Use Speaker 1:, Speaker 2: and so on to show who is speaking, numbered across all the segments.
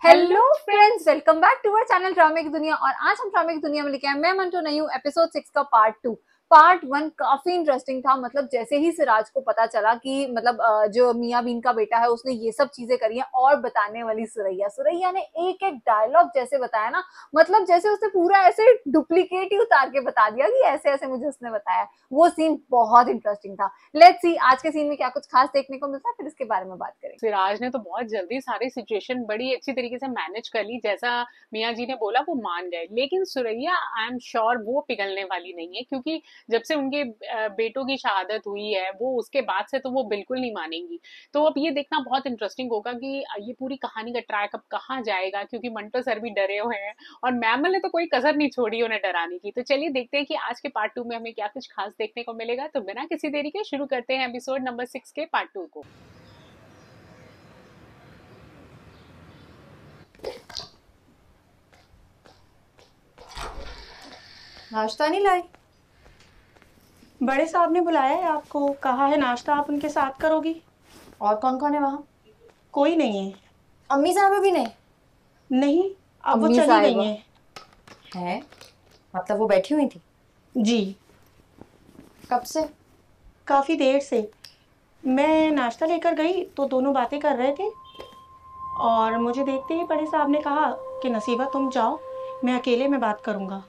Speaker 1: Hello friends, welcome back to our channel ड्रामे की दुनिया। और आज हम ड्रामे की दुनिया में लेके आए मैं मंटू नयू एपिसोड 6 का पार्ट 1 काफी इंटरेस्टिंग था। मतलब जैसे ही सिराज को पता चला कि जो मियां बीन का बेटा है उसने ये सब चीजें करी हैं, और बताने वाली सुरैया ने एक एक डायलॉग जैसे बताया ना, मतलब जैसे उसने पूरा ऐसे डुप्लीकेट ही उतार के बता दिया कि ऐसे ऐसे मुझे उसने बताया। वो सीन बहुत इंटरेस्टिंग था। लेट्स सी आज के सीन में क्या कुछ खास देखने को मिलता है, फिर इसके बारे में बात करेंगे।
Speaker 2: सिराज ने तो बहुत जल्दी सारी सिचुएशन बड़ी अच्छी तरीके से मैनेज कर ली। जैसा मियाँ जी ने बोला वो मान गए, लेकिन सुरैया आई एम श्योर वो पिघलने वाली नहीं है, क्योंकि जब से उनके बेटों की शहादत हुई है वो उसके बाद से तो वो बिल्कुल नहीं मानेंगी। तो अब ये देखना बहुत इंटरेस्टिंग होगा कि ये पूरी कहानी का ट्रैक अब कहाँ जाएगा, क्योंकि मंटो सर भी डरे हुए हैं और मैमल ने तो कोई कसर नहीं छोड़ी उन्हें डराने की। तो चलिए देखते हैं कि आज के पार्ट 2 में हमें क्या कुछ खास देखने को मिलेगा। तो बिना किसी देरी के शुरू करते हैं एपिसोड नंबर 6 के पार्ट 2 को।
Speaker 3: नाश्ता नहीं लाई?
Speaker 4: बड़े साहब ने बुलाया है आपको, कहा है नाश्ता आप उनके साथ करोगी।
Speaker 3: और कौन कौन है वहाँ?
Speaker 4: कोई नहीं है।
Speaker 3: अम्मी साहब भी नहीं?
Speaker 4: नहीं, अब वो
Speaker 1: अम्मी
Speaker 4: चली
Speaker 1: साहिबा
Speaker 4: गई हैं।
Speaker 3: है? मतलब वो बैठी हुई थी?
Speaker 4: जी,
Speaker 3: कब से?
Speaker 4: काफी देर से। मैं नाश्ता लेकर गई तो दोनों बातें कर रहे थे और मुझे देखते ही बड़े साहब ने कहा कि नसीबा तुम जाओ, मैं अकेले में बात करूंगा।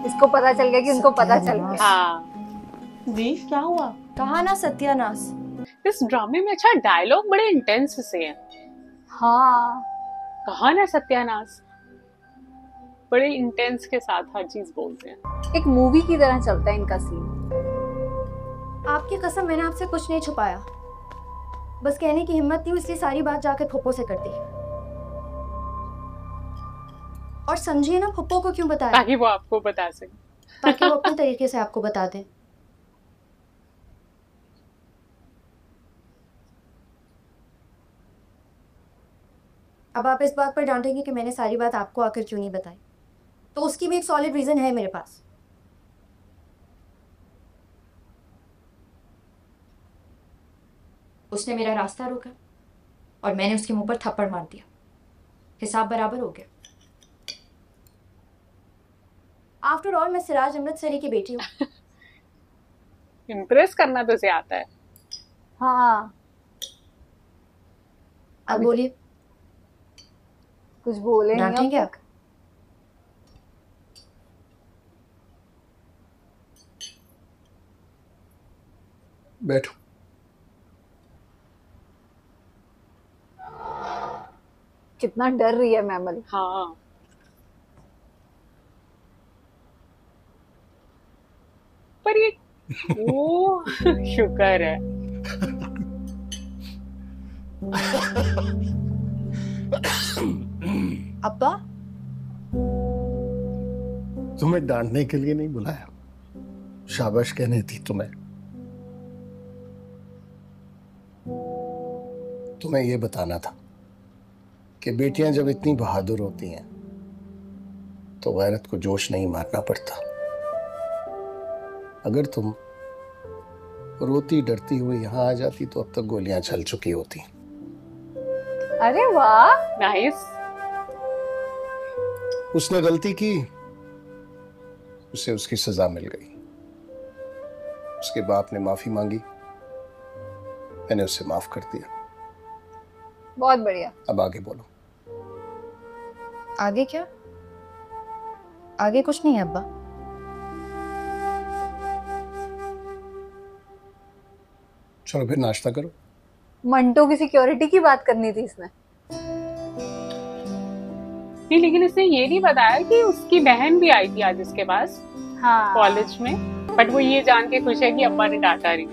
Speaker 1: इसको पता चल गया कि उनको पता चल गया।
Speaker 2: हाँ,
Speaker 4: जी, क्या हुआ?
Speaker 3: कहा ना सत्यानाश।
Speaker 2: इस ड्रामे में अच्छा डायलॉग बड़े इंटेंस से हैं।
Speaker 1: हाँ,
Speaker 2: कहा ना सत्यानाश, बड़े इंटेंस के साथ हर चीज बोलते हैं।
Speaker 1: एक मूवी की तरह चलता है इनका सीन।
Speaker 3: आपकी कसम, मैंने आपसे कुछ नहीं छुपाया। बस कहने की हिम्मत नहीं, इसलिए सारी बात जाकर फुप्पो से कर दी। और समझिए ना, फुप्पो को क्यों बताया?
Speaker 2: ताकि वो आपको बता सके।
Speaker 3: ताकि वो अपने तरीके से आपको बता दे। अब आप इस बात पर डांटेंगे कि मैंने सारी बात आपको आकर क्यों नहीं बताई, तो उसकी भी एक सॉलिड रीजन है मेरे पास। उसने मेरा रास्ता रोका और मैंने उसके मुंह पर थप्पड़ मार दिया। हिसाब बराबर हो गया। आफ्टर ऑल मैं सिराज अमृतसरी की बेटी हूँ।
Speaker 2: इम्प्रेस करना तो से आता है।
Speaker 1: हाँ,
Speaker 3: अब बोलिए,
Speaker 1: कुछ बोले नहीं अब
Speaker 3: डांटेंगे आप?
Speaker 1: तक।
Speaker 5: बैठो।
Speaker 1: कितना डर रही है मैमल।
Speaker 2: हाँ, पर ये वो शुक्र है।
Speaker 3: अब्बा,
Speaker 5: तुम्हें डांटने के लिए नहीं बुलाया, शाबाश कहने थी तुम्हें। तुम्हें यह बताना था कि बेटियां जब इतनी बहादुर होती हैं तो गैरत को जोश नहीं मारना पड़ता। अगर तुम रोती डरती हुई यहां आ जाती तो अब तक गोलियां चल चुकी होती।
Speaker 1: अरे वाह,
Speaker 2: नाइस।
Speaker 5: उसने गलती की, उसे उसकी सजा मिल गई। उसके बाप ने माफी मांगी, मैंने उसे माफ कर दिया।
Speaker 1: बहुत बढ़िया।
Speaker 5: अब आगे बोलो।
Speaker 3: आगे क्या? आगे कुछ नहीं है अब्बा।
Speaker 5: चलो फिर नाश्ता करो।
Speaker 1: मंटो की सिक्योरिटी की बात करनी थी इसमें।
Speaker 2: नहीं, लेकिन इसने ये नहीं बताया कि उसकी बहन भी आई थी आज इसके पास
Speaker 1: हाँ,
Speaker 2: कॉलेज में। बट वो ये जान के खुश है कि अम्मा ने डांटा रही।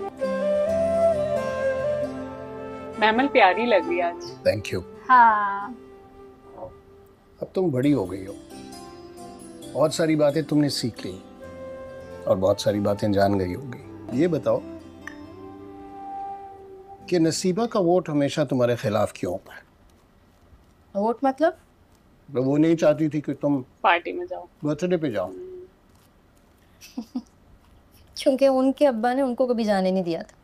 Speaker 2: मैमल प्यारी लग रही है आज।
Speaker 5: Thank you.
Speaker 1: हाँ,
Speaker 5: अब तुम बड़ी हो गई हो, बहुत सारी बातें तुमने सीख ली और बहुत सारी बातें जान गई होगी। ये बताओ कि नसीबा का वोट हमेशा तुम्हारे खिलाफ क्यों होता है?
Speaker 3: वोट मतलब?
Speaker 5: वो नहीं चाहती थी कि तुम
Speaker 2: पार्टी में जाओ।
Speaker 5: बर्थडे पे जाओ।
Speaker 3: क्योंकि उनके अब्बा ने उनको कभी जाने नहीं दिया था।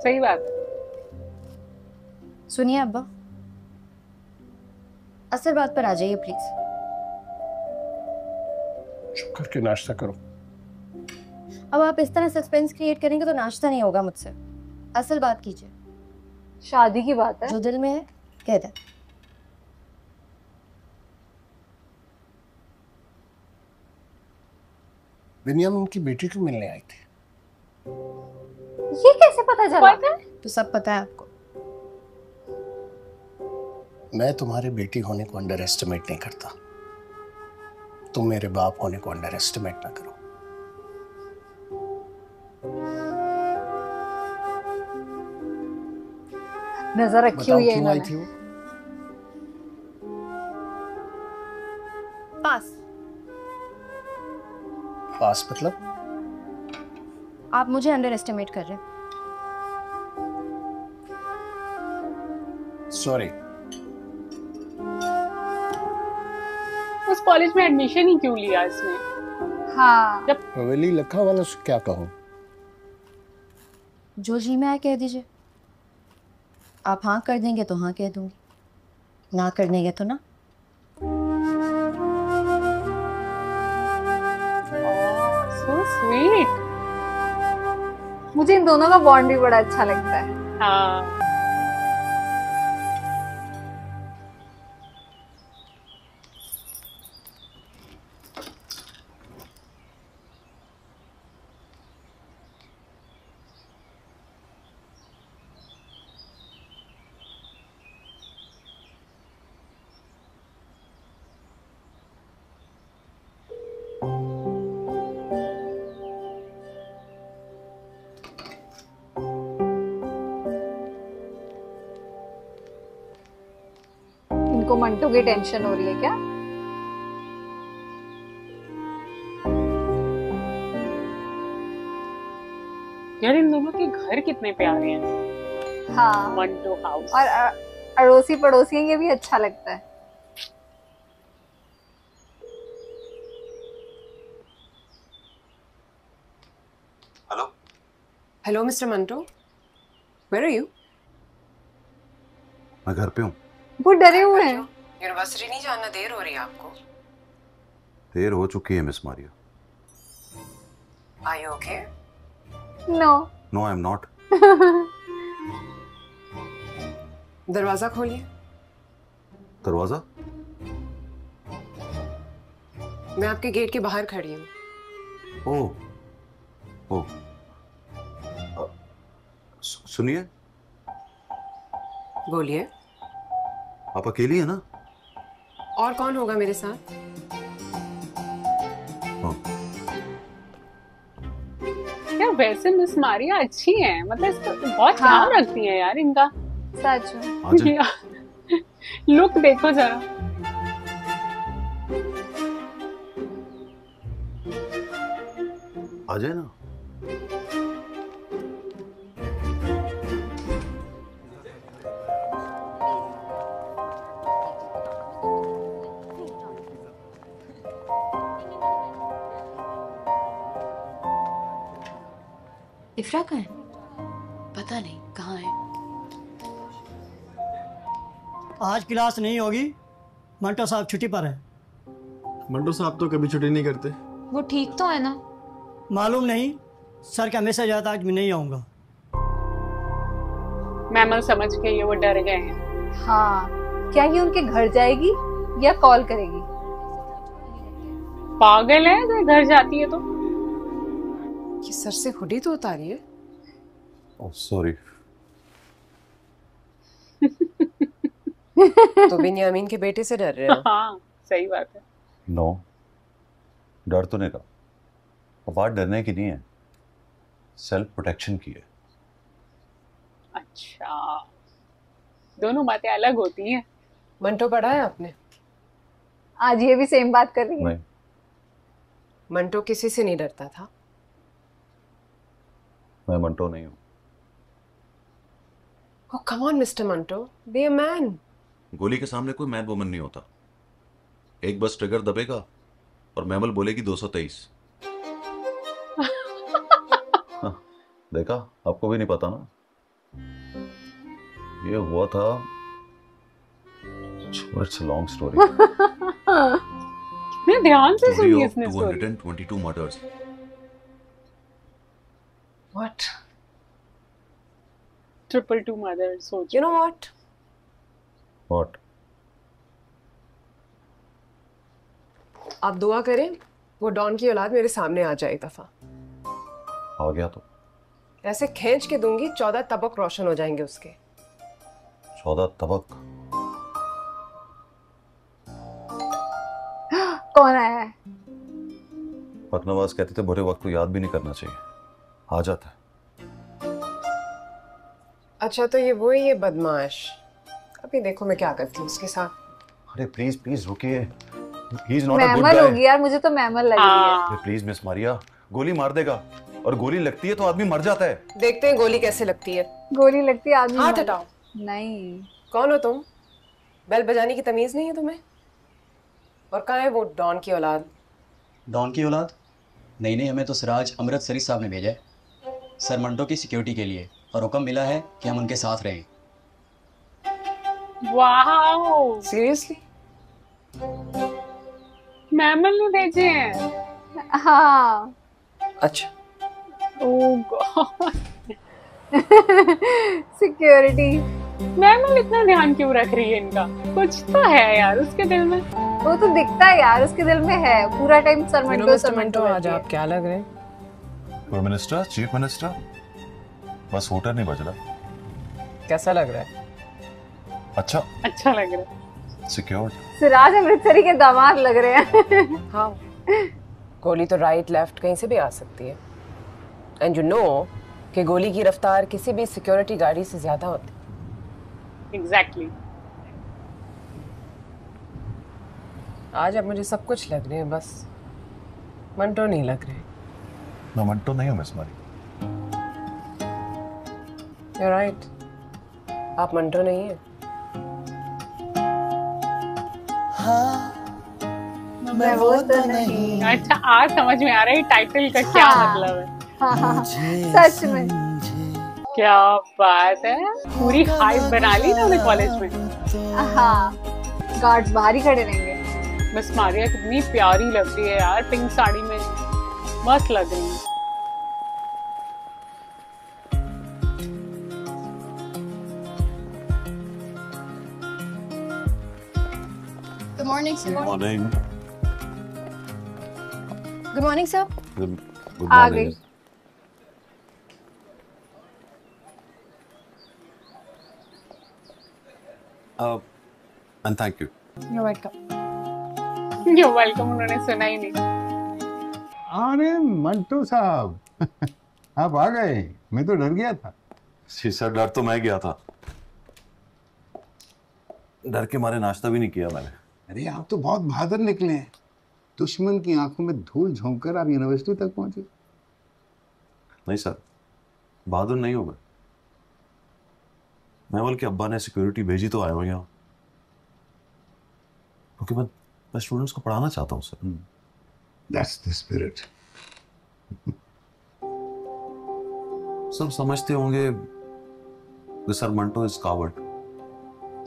Speaker 2: सही बात है।
Speaker 3: सुनिए अब्बा, असल बात पर आ जाइए प्लीज।
Speaker 5: चुप करके नाश्ता करो।
Speaker 3: अब आप इस तरह सस्पेंस क्रिएट करेंगे तो नाश्ता नहीं होगा मुझसे। असल बात कीजिए।
Speaker 1: शादी की बात है।
Speaker 3: जो दिल में है कह दे।
Speaker 5: बिनियामिन की बेटी को मिलने आई थी।
Speaker 1: ये कैसे पता चला?
Speaker 3: तो सब पता है आपको।
Speaker 5: मैं तुम्हारी बेटी होने को अंडर एस्टिमेट नहीं करता, तुम मेरे बाप होने को अंडर एस्टिमेट ना करो।
Speaker 1: नजर रखी
Speaker 5: बताओ
Speaker 1: हुई है
Speaker 5: क्यों आई
Speaker 1: इन्होंने।
Speaker 5: थी वो?
Speaker 3: पास।
Speaker 5: पास मतलब?
Speaker 3: आप मुझे अंडर एस्टिमेट कर रहे हैं।
Speaker 5: सॉरी।
Speaker 2: उस कॉलेज में एडमिशन ही क्यों लिया इसने?
Speaker 1: हाँ,
Speaker 5: हवेली लखा वाला से क्या कहूँ?
Speaker 3: जो जी में आए कह दीजिए। आप हाँ कर देंगे तो हाँ कह दूंगी, ना कर देंगे तो ना।
Speaker 2: So sweet.
Speaker 1: मुझे इन दोनों का बॉन्ड भी बड़ा अच्छा लगता है।
Speaker 2: हाँ,
Speaker 1: इनको मंटू की टेंशन हो रही है क्या?
Speaker 2: यार इन दोनों के घर कितने प्यारे हैं।
Speaker 1: हाँ,
Speaker 2: मंटो हाउस।
Speaker 1: और अड़ोसी पड़ोसी ये भी अच्छा लगता है।
Speaker 6: Hello hello mister Manto, where are you?
Speaker 7: मैं घर पे हूँ।
Speaker 1: वो डरे हुए हैं।
Speaker 6: यूनिवर्सिटी नहीं जाना, देर हो रही है आपको।
Speaker 7: देर हो चुकी है miss Maria.
Speaker 6: Are you okay?
Speaker 1: No.
Speaker 7: No I am not.
Speaker 6: दरवाजा खोलिए।
Speaker 7: दरवाजा?
Speaker 6: मैं आपके गेट के बाहर खड़ी हूँ।
Speaker 7: ओह ओह, सुनिए,
Speaker 6: बोलिए।
Speaker 7: आप अकेली है ना?
Speaker 6: और कौन होगा मेरे साथ?
Speaker 7: हाँ।
Speaker 2: यार वैसे मिस मारिया अच्छी है, मतलब इसका बहुत ख्याल
Speaker 1: हाँ।
Speaker 2: रखती है यार इनका।
Speaker 1: सच में।
Speaker 7: आ जाए।
Speaker 2: लुक देखो जरा।
Speaker 7: आ जाए ना।
Speaker 3: इफ्रा कहाँ है? पता नहीं कहाँ है।
Speaker 8: आज क्लास नहीं होगी, मंटो साहब छुट्टी पर है।
Speaker 9: मंटो साहब तो कभी छुट्टी नहीं करते।
Speaker 10: वो ठीक तो है ना?
Speaker 8: मालूम नहीं, सर का मैसेज आता आज मैं नहीं आऊँगा।
Speaker 2: मैमल समझ के ये वो डर गए हैं।
Speaker 1: हाँ, क्या ये उनके घर जाएगी या कॉल करेगी?
Speaker 2: पागल है अगर घर जाती है तो।
Speaker 6: ये सर से हुडी तो उतारिए।
Speaker 7: Oh sorry.
Speaker 6: तो बिन्यामीन के बेटे से डर रहे हो?
Speaker 2: हाँ सही बात है।
Speaker 7: नो, डर तो नहीं का। बात डरने की नहीं है, सेल्फ प्रोटेक्शन की है।
Speaker 2: अच्छा, दोनों बातें अलग होती हैं।
Speaker 6: मंटो पढ़ा है आपने?
Speaker 1: आज ये भी सेम बात कर रही है।
Speaker 7: नहीं,
Speaker 6: मंटो किसी से नहीं डरता था।
Speaker 7: मैं मंटो नहीं हूँ।
Speaker 6: Oh, come on, Mr. Manto. Be a man.
Speaker 7: गोली के सामने कोई मैन वुमन नहीं होता। एक बस ट्रिगर दबेगा और मैमल बोलेगी 223। हाँ, देखा, आपको भी नहीं पता ना। ये हुआ था, इट्स अ लॉन्ग स्टोरी।
Speaker 2: कितने ध्यान से सुनी इसने स्टोरी।
Speaker 7: 222 मर्डर्स।
Speaker 6: What?
Speaker 2: 222 मर्डर्स, सोच।
Speaker 6: You know what?
Speaker 7: What?
Speaker 6: आप दुआ करें वो डॉन की औलाद मेरे सामने आ जाए एक दफा।
Speaker 7: आ गया तो
Speaker 6: ऐसे खींच के दूंगी 14 तबक रोशन हो जाएंगे उसके।
Speaker 7: 14 तबक?
Speaker 1: कौन आया है?
Speaker 7: फखनवाज कहते थे बुरे वक्त को याद भी नहीं करना चाहिए, आ जाता है।
Speaker 6: अच्छा तो ये वो है ये बदमाश। अभी देखो मैं क्या करती हूँ उसके साथ।
Speaker 7: अरे प्लीज प्लीज रुकिए, he is not a good
Speaker 1: mammal
Speaker 7: गाय।
Speaker 1: होगी यार, मुझे तो मैमल लग रही है।
Speaker 7: अरे प्लीज मिस मारिया, गोली मार देगा, और गोली लगती है तो आदमी मर जाता है।
Speaker 6: देखते हैं गोली कैसे लगती है।
Speaker 1: गोली लगती है आदमी
Speaker 6: हाथ
Speaker 1: मर-
Speaker 6: हटाओ।
Speaker 1: नहीं।
Speaker 6: कौन हो तुम? बेल बजाने की तमीज नहीं है तुम्हें? और कहाँ है वो डॉन की औलाद?
Speaker 10: डॉन की औलाद? नहीं नहीं, हमें तो सिराज अमृतसरी साहब ने भेजा है सर मंटो की सिक्योरिटी के लिए, और हुक्म मिला है कि हम उनके साथ रहें।
Speaker 2: Wow,
Speaker 6: seriously?
Speaker 2: मैमल ने भेजे हैं।
Speaker 1: हाँ।
Speaker 6: अच्छा।
Speaker 2: ओह गॉड।
Speaker 1: सिक्योरिटी।
Speaker 2: मैमल इतना ध्यान क्यों रख रही है इनका? कुछ तो है यार उसके दिल में।
Speaker 1: वो तो दिखता है यार, उसके दिल में है पूरा टाइम सरमंटो
Speaker 6: आज आप क्या लग रहे हैं?
Speaker 7: प्राइम मिनिस्टर, चीफ मिनिस्टर, बस वोटर नहीं बज रहा।
Speaker 6: कैसा लग रहा है?
Speaker 7: अच्छा
Speaker 2: अच्छा लग रहा है।
Speaker 7: सिक्योर्ड।
Speaker 1: सिराज अमृतसरी के दामाद लग रहे हैं।
Speaker 6: हाँ, गोली तो राइट लेफ्ट कहीं से भी आ सकती है। एंड यू नो कि गोली की रफ्तार किसी भी सिक्योरिटी गाड़ी से ज्यादा होती है।
Speaker 2: एग्जैक्टली।
Speaker 6: आज अब मुझे सब कुछ लग रहे हैं, बस मंटो नहीं लग रहे।
Speaker 7: मैं मंटो नहीं हूँ मिस मारी।
Speaker 6: You're right. आप मंटो नहीं है।
Speaker 1: मैं वो तो नहीं।
Speaker 2: अच्छा आज समझ में आ रहा है टाइटल का क्या
Speaker 1: हाँ।
Speaker 2: मतलब है।
Speaker 1: हाँ, सच में।
Speaker 2: क्या बात है, पूरी हाइप बना ली ना उन्हें कॉलेज में।
Speaker 1: हाँ, गार्ड्स बाहर ही खड़े रहेंगे।
Speaker 2: मिस मारिया कितनी प्यारी लग रही है यार, पिंक साड़ी में मस्त लग रही है।
Speaker 3: Good morning sir.
Speaker 7: Morning.
Speaker 3: Good morning sir.
Speaker 7: Good
Speaker 1: आ गई।
Speaker 7: And thank you.
Speaker 3: You're welcome.
Speaker 2: You're welcome, उन्होंने सुना ही नहीं।
Speaker 11: अरे मंटू साहब आप आ गए, मैं तो डर गया था।
Speaker 7: जी सर, डर तो मैं गया था, डर के मारे नाश्ता भी नहीं किया मैंने।
Speaker 11: अरे आप तो बहुत बहादुर निकले हैं, दुश्मन की आंखों में धूल झोंक कर आप यूनिवर्सिटी तक पहुंचे।
Speaker 7: नहीं सर, बहादुर नहीं हूं मैं बल्कि अब्बा ने सिक्योरिटी भेजी तो आया हूँ यहाँ, क्योंकि मैं स्टूडेंट्स को पढ़ाना चाहता हूँ सर।
Speaker 11: That's the spirit.
Speaker 7: सब समझते होंगे कि सर मंटो इज कावर्ड।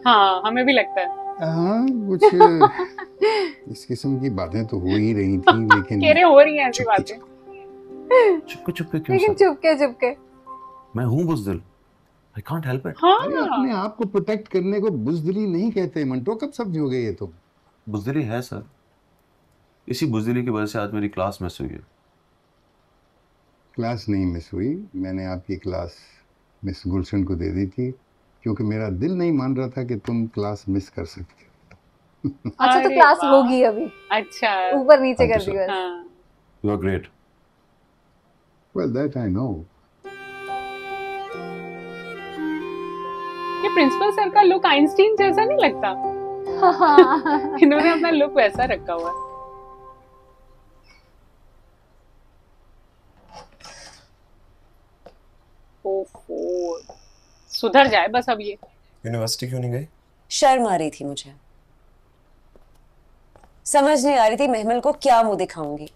Speaker 2: हाँ हमें भी लगता है।
Speaker 11: हाँ कुछ इस किस्म की बातें तो हो ही रही थी, लेकिन
Speaker 2: कह रहे हो रही हैं ऐसी बातें।
Speaker 7: चुपके चुपके क्यों
Speaker 1: लेकिन
Speaker 7: सर?
Speaker 1: चुपके चुपके।
Speaker 7: मैं हूँ बुज़दिल, आई कांट हेल्प इट।
Speaker 2: हाँ
Speaker 11: अरे अपने आप को प्रोटेक्ट करने को बुज़दिली नहीं कहते मंटो, कब समझोगे ये तो।
Speaker 7: बुज़दिली है सर, इसी बुज़दिली की वजह से आज मेरी क्लास मिस हुई है।
Speaker 11: क्लास नहीं मिस हुई, मैंने आपकी क्लास मिस गुलशन को दे दी थी, क्योंकि मेरा दिल नहीं मान रहा था कि तुम क्लास मिस कर सकते हो।
Speaker 1: अच्छा तो
Speaker 2: अरे
Speaker 1: क्लास
Speaker 2: वाह।
Speaker 1: होगी अभी,
Speaker 2: अच्छा।
Speaker 1: ऊपर नीचे
Speaker 7: Thank
Speaker 1: कर
Speaker 7: you,
Speaker 1: दी
Speaker 7: sir.
Speaker 1: बस।
Speaker 2: हाँ
Speaker 7: you are great.
Speaker 11: Well, that I know.
Speaker 2: ये प्रिंसिपल सर का लुक आइंस्टीन जैसा नहीं लगता?
Speaker 1: हाँ।
Speaker 2: इन्होंने अपना लुक वैसा रखा हुआ है। ओफो, सुधर जाए बस अब ये।
Speaker 5: यूनिवर्सिटी क्यों नहीं गई?
Speaker 12: शर्म आ रही थी मुझे, समझ नहीं आ रही थी महमल को क्या मुंह दिखाऊंगी।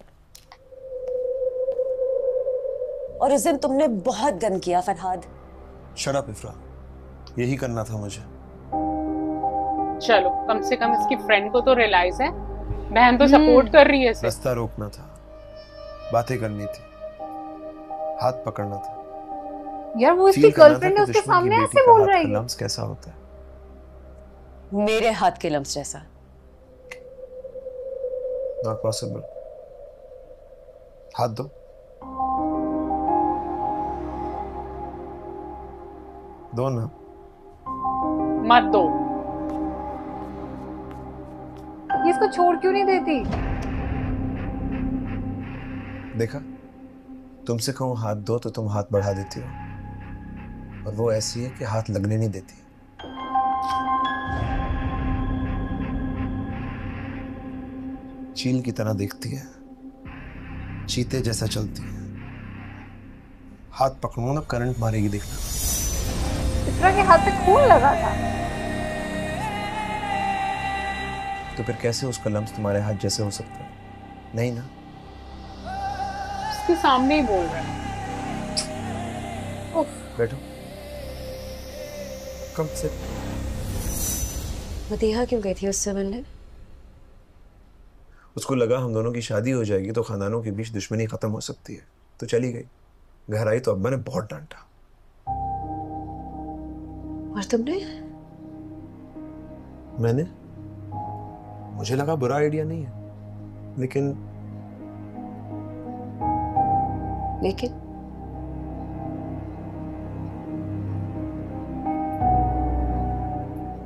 Speaker 12: और उस दिन तुमने बहुत गंद किया फरहाद,
Speaker 9: शट अप इफ्रा, यही करना था मुझे।
Speaker 2: चलो कम से कम इसकी फ्रेंड को तो रियलाइज है, बहन तो सपोर्ट कर रही है इसे।
Speaker 9: रास्ता रोकना था, बातें करनी थी, हाथ पकड़ना था।
Speaker 1: यार वो इसकी गर्लफ्रेंड है, उसके सामने ऐसे बोल रही है।
Speaker 9: लम्स कैसा होता है?
Speaker 12: मेरे हाथ के लम्स जैसा।
Speaker 9: Not possible. हाथ दो। दो ना।
Speaker 2: मत दो।
Speaker 1: ये इसको छोड़ क्यों नहीं देती?
Speaker 9: देखा, तुमसे कहूं हाथ दो तो तुम हाथ बढ़ा देती हो, और वो ऐसी है कि हाथ लगने नहीं देती। चील की तरह देखती है, चीते जैसा चलती है। हाथ पकड़ो ना, करंट मारेगी, देखना।
Speaker 1: इफ्रा के हाथ पे खून लगा था।
Speaker 9: तो फिर कैसे उसका लम्स तुम्हारे हाथ जैसे हो सकता है? नहीं ना।
Speaker 2: उसके सामने ही बोल रहा है।
Speaker 9: बैठो। कम से
Speaker 12: मदीहा क्यों गई थी उससे मिलने?
Speaker 9: उसको लगा हम दोनों की शादी हो जाएगी तो खानदानों के बीच दुश्मनी खत्म हो सकती है, तो चली गई। घर आई तो अब्बा ने बहुत डांटा।
Speaker 12: और तुमने?
Speaker 9: मैंने? मुझे लगा बुरा आइडिया नहीं है, लेकिन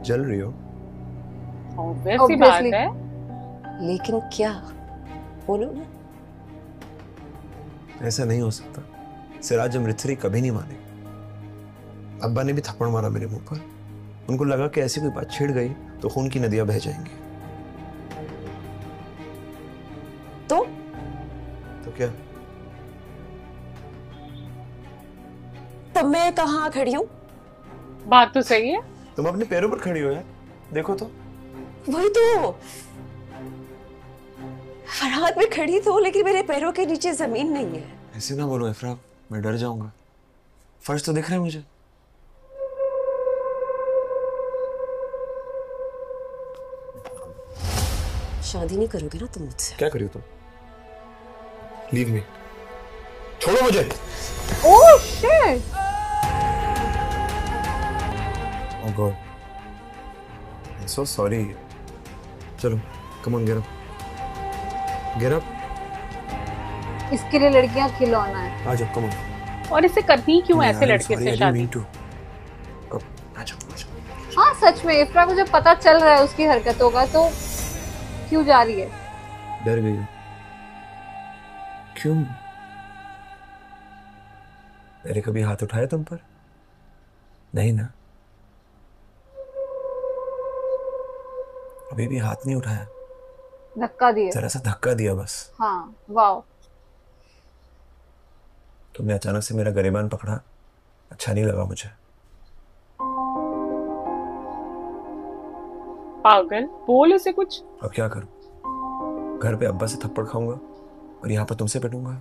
Speaker 9: जल रही हो।
Speaker 2: वैसी बात है।
Speaker 12: लेकिन क्या? बोलो ना।
Speaker 9: ऐसा नहीं हो सकता। सिराज अमृतसरी कभी नहीं मानेगी। अब्बा ने भी थप्पड़ मारा मेरे मुंह पर। उनको लगा कि ऐसी कोई बात छिड़ गई तो खून की नदियां बह जाएंगी।
Speaker 12: तो
Speaker 9: क्या?
Speaker 12: तब मैं कहाँ खड़ी हूँ?
Speaker 2: बात तो सही है।
Speaker 9: तुम अपने पैरों पर खड़ी हो यार, देखो तो।
Speaker 12: वही तो, फरहाद में खड़ी तो, लेकिन मेरे पैरों के नीचे जमीन नहीं है।
Speaker 9: ऐसे ना बोलो इफ्रा, मैं डर जाऊंगा। फर्श तो दिख रहा है मुझे।
Speaker 12: शादी नहीं करोगे ना तुम मुझसे?
Speaker 9: क्या करियो तुम? लीव मी, छोड़ो मुझे।
Speaker 1: Oh shit.
Speaker 9: Oh god, I am so sorry. चलो, come on, get up, get up.
Speaker 1: इसके लिए लड़कियां खिलौना है।
Speaker 9: आ जाओ, कम ऑन।
Speaker 2: और इसे करनी क्यों ऐसे लड़के से शादी?
Speaker 1: हाँ सच में इफ्रा को जब पता चल रहा है उसकी हरकतों का तो क्यों जा रही है?
Speaker 9: डर गई हो? क्यों? मैंने कभी हाथ उठाया तुम पर? नहीं ना। अभी भी हाथ नहीं उठाया।
Speaker 1: धक्का दिया।
Speaker 9: जरा सा धक्का दिया बस।
Speaker 1: हाँ, वाओ।
Speaker 9: तुमने अचानक से मेरा गिरेबान पकड़ा, अच्छा नहीं लगा मुझे।
Speaker 2: पागल, बोल उसे कुछ।
Speaker 9: अब क्या करूं? घर पे अब्बा से थप्पड़ खाऊंगा और यहाँ पर तुमसे पिटूंगा।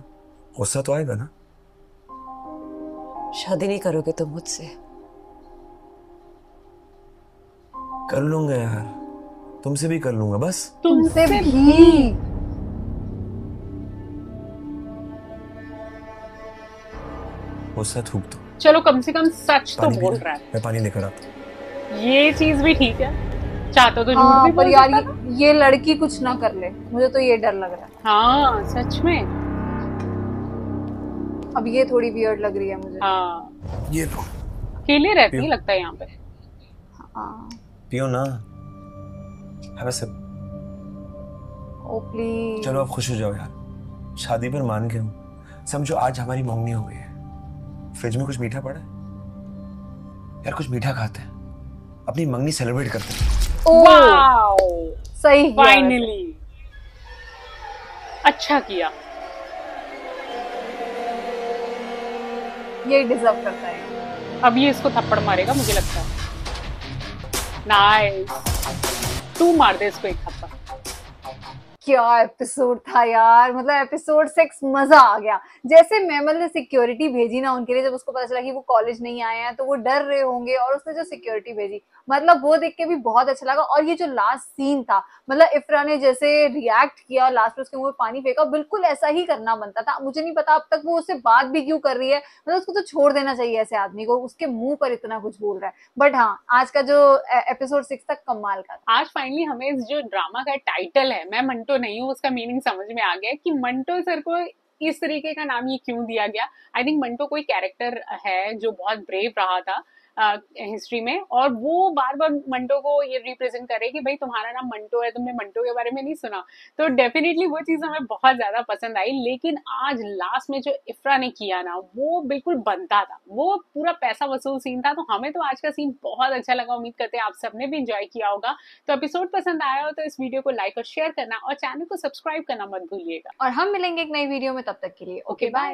Speaker 9: गुस्सा तो आएगा ना?
Speaker 12: शादी नहीं करोगे तुम मुझसे?
Speaker 9: कर लूंगा यार, तुमसे भी कर लूंगा। बस
Speaker 1: तुमसे भी।
Speaker 9: गुस्सा थूक दो।
Speaker 2: चलो कम से कम सच तो बोल रहा है।
Speaker 9: मैं पानी लेकर आता हूँ।
Speaker 2: ये चीज भी ठीक है, चाहता तो झूठ भी
Speaker 1: पर यार ये लड़की कुछ ना कर ले, मुझे तो ये डर लग रहा है।
Speaker 2: हाँ सच में।
Speaker 1: अब ये थोड़ी वियर्ड लग रही है मुझे।
Speaker 2: हाँ
Speaker 9: ये लो।
Speaker 2: अकेले रहती है लगता है यहाँ पे।
Speaker 1: हाँ
Speaker 9: पियो ना। Have a sip.
Speaker 1: Oh please.
Speaker 9: चलो अब खुश हो जाओ यार, शादी पर मान गए हूँ। समझो आज हमारी मंगनी हो गई है। फ्रिज में कुछ मीठा पड़ा है यार, कुछ मीठा खाते हैं, अपनी मंगनी सेलिब्रेट करते हैं।
Speaker 2: वाओ,
Speaker 1: सही
Speaker 2: फाइनली। अच्छा किया।
Speaker 1: ये डिजर्व करता है।
Speaker 2: अब ये इसको थप्पड़ मारेगा मुझे लगता है। नाइस, तू मार दे इसको एक थप्पड़।
Speaker 1: क्या एपिसोड था यार, मतलब एपिसोड 6 मजा आ गया। जैसे मैमल ने सिक्योरिटी भेजी ना उनके लिए, जब उसको पता चला कि वो कॉलेज नहीं आए हैं तो वो डर रहे होंगे, और उसने जो सिक्योरिटी भेजी, मतलब वो देख के भी बहुत अच्छा लगा। और ये जो लास्ट सीन था, मतलब इफ्रा ने जैसे रिएक्ट किया, लास्ट में उसके मुंह में पानी फेंका, बिल्कुल ऐसा ही करना बनता था। मुझे नहीं पता अब तक वो उससे बात भी क्यों कर रही है, मतलब उसको तो छोड़ देना चाहिए ऐसे आदमी को, उसके मुंह पर इतना कुछ बोल रहा है। बट हाँ, आज का जो एपिसोड 6 तक कमाल का था।
Speaker 2: आज फाइनली हमें इस जो ड्रामा का टाइटल है मैं मंटो नहीं हूँ, उसका मीनिंग समझ में आ गया कि मंटो सर को इस तरीके का नाम ये क्यों दिया गया। आई थिंक मंटो कोई कैरेक्टर है जो बहुत ब्रेव रहा था हिस्ट्री में, और वो बार बार मंटो को ये रिप्रेजेंट करे कि भाई तुम्हारा नाम मंटो है, तुमने मंटो के बारे में नहीं सुना। तो डेफिनेटली वो चीज हमें बहुत ज्यादा पसंद आई। लेकिन आज लास्ट में जो इफ्रा ने किया ना, वो बिल्कुल बनता था, वो पूरा पैसा वसूल सीन था। तो हमें तो आज का सीन बहुत अच्छा लगा, उम्मीद करते हैं आप सबने भी इंजॉय किया होगा। तो एपिसोड पसंद आया हो तो इस वीडियो को लाइक और शेयर करना, और चैनल को सब्सक्राइब करना मत भूलिएगा।
Speaker 1: और हम मिलेंगे एक नई वीडियो में, तब तक के लिए ओके बाय।